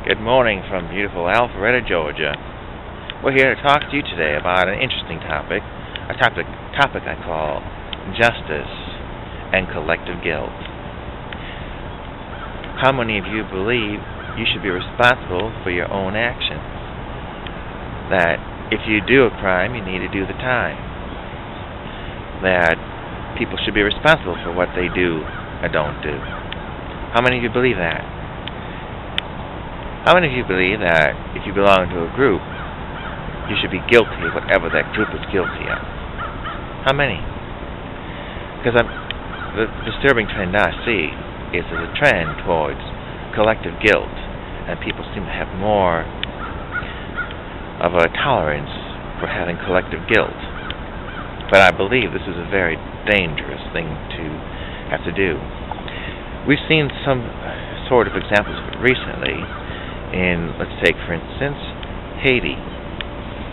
Good morning from beautiful Alpharetta, Georgia. We're here to talk to you today about an interesting topic, a topic I call justice and collective guilt. How many of you believe you should be responsible for your own actions? That if you do a crime, you need to do the time. That people should be responsible for what they do or don't do. How many of you believe that? How many of you believe that if you belong to a group, you should be guilty of whatever that group is guilty of? How many? Because the disturbing trend I see is a trend towards collective guilt, and people seem to have more of a tolerance for having collective guilt. But I believe this is a very dangerous thing to have to do. We've seen some sort of examples of it recently in, let's take for instance, Haiti.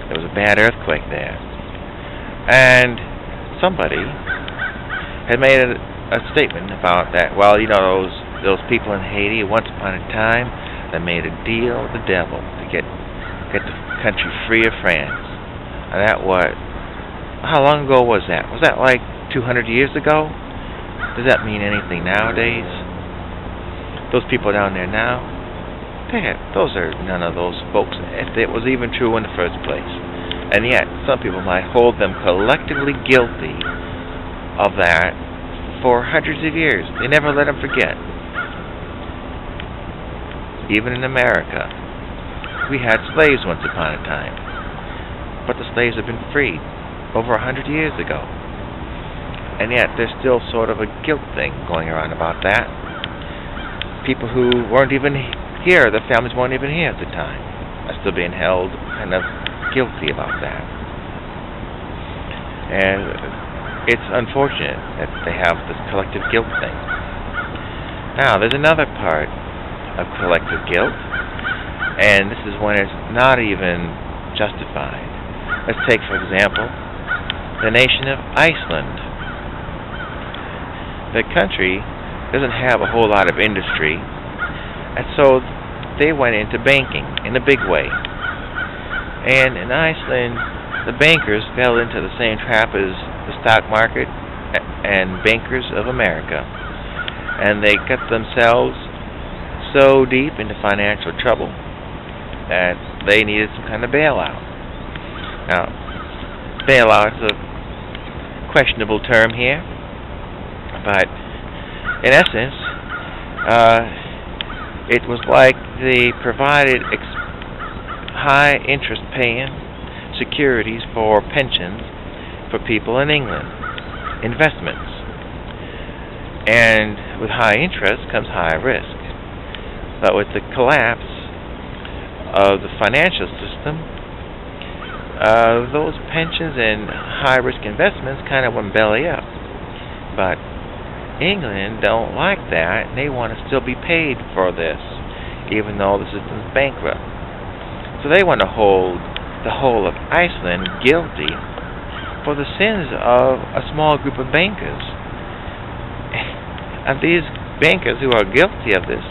There was a bad earthquake there, and somebody had made a statement about that. Well, you know, those people in Haiti, once upon a time, they made a deal with the devil to get the country free of France. And that how long ago was that? Was that like 200 years ago? Does that mean anything nowadays? Those people down there now, those are none of those folks, if it was even true in the first place. And yet, some people might hold them collectively guilty of that for hundreds of years. They never let them forget. Even in America, we had slaves once upon a time, but the slaves have been freed over 100 years ago. And yet, there's still sort of a guilt thing going around about that. People who weren't even here, their families weren't even here at the time, are still being held kind of guilty about that. And it's unfortunate that they have this collective guilt thing. Now, there's another part of collective guilt, and this is when it's not even justified. Let's take, for example, the nation of Iceland. The country doesn't have a whole lot of industry, and so they went into banking in a big way. And in Iceland, the bankers fell into the same trap as the stock market and bankers of America. And they got themselves so deep into financial trouble that they needed some kind of bailout. Now, bailout is a questionable term here, but in essence, it was like they provided high interest paying securities for pensions for people in England, investments. And with high interest comes high risk. But with the collapse of the financial system, those pensions and high risk investments kind of went belly up. But England don't like that, and they want to still be paid for this, even though the system's bankrupt. So they want to hold the whole of Iceland guilty for the sins of a small group of bankers. And these bankers who are guilty of this,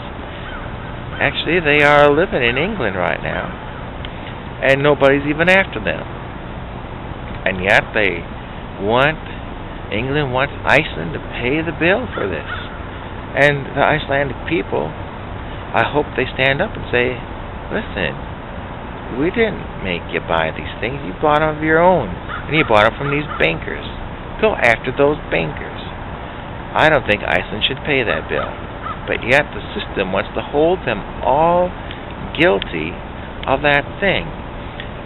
actually they are living in England right now, and nobody's even after them. And yet England wants Iceland to pay the bill for this. And the Icelandic people, I hope they stand up and say, listen, we didn't make you buy these things. You bought them of your own. And you bought them from these bankers. Go after those bankers. I don't think Iceland should pay that bill. But yet the system wants to hold them all guilty of that thing.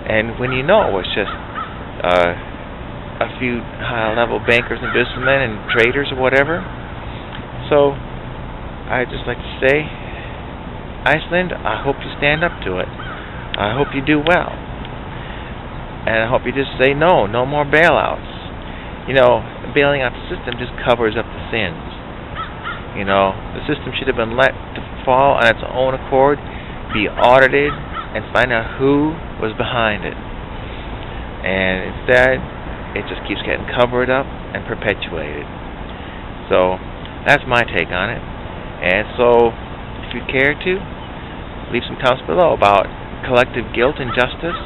And when you know it's just a few high-level bankers and businessmen and traders or whatever. So, I'd just like to say, Iceland, I hope you stand up to it. I hope you do well. And I hope you just say no more bailouts. You know, bailing out the system just covers up the sins. You know, the system should have been let to fall on its own accord, be audited, and find out who was behind it. And instead, it just keeps getting covered up and perpetuated. So, that's my take on it. And so, if you care to, leave some comments below about collective guilt and justice.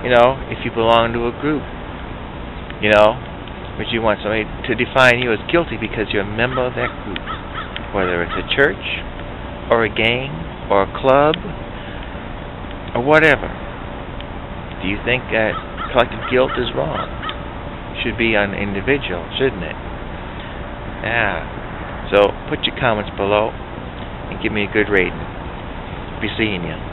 You know, if you belong to a group, you know, would you want somebody to define you as guilty because you're a member of that group, whether it's a church or a gang or a club or whatever? Do you think that collective guilt is wrong? Should be on an individual, shouldn't it? Yeah. So put your comments below and give me a good rating. Be seeing you.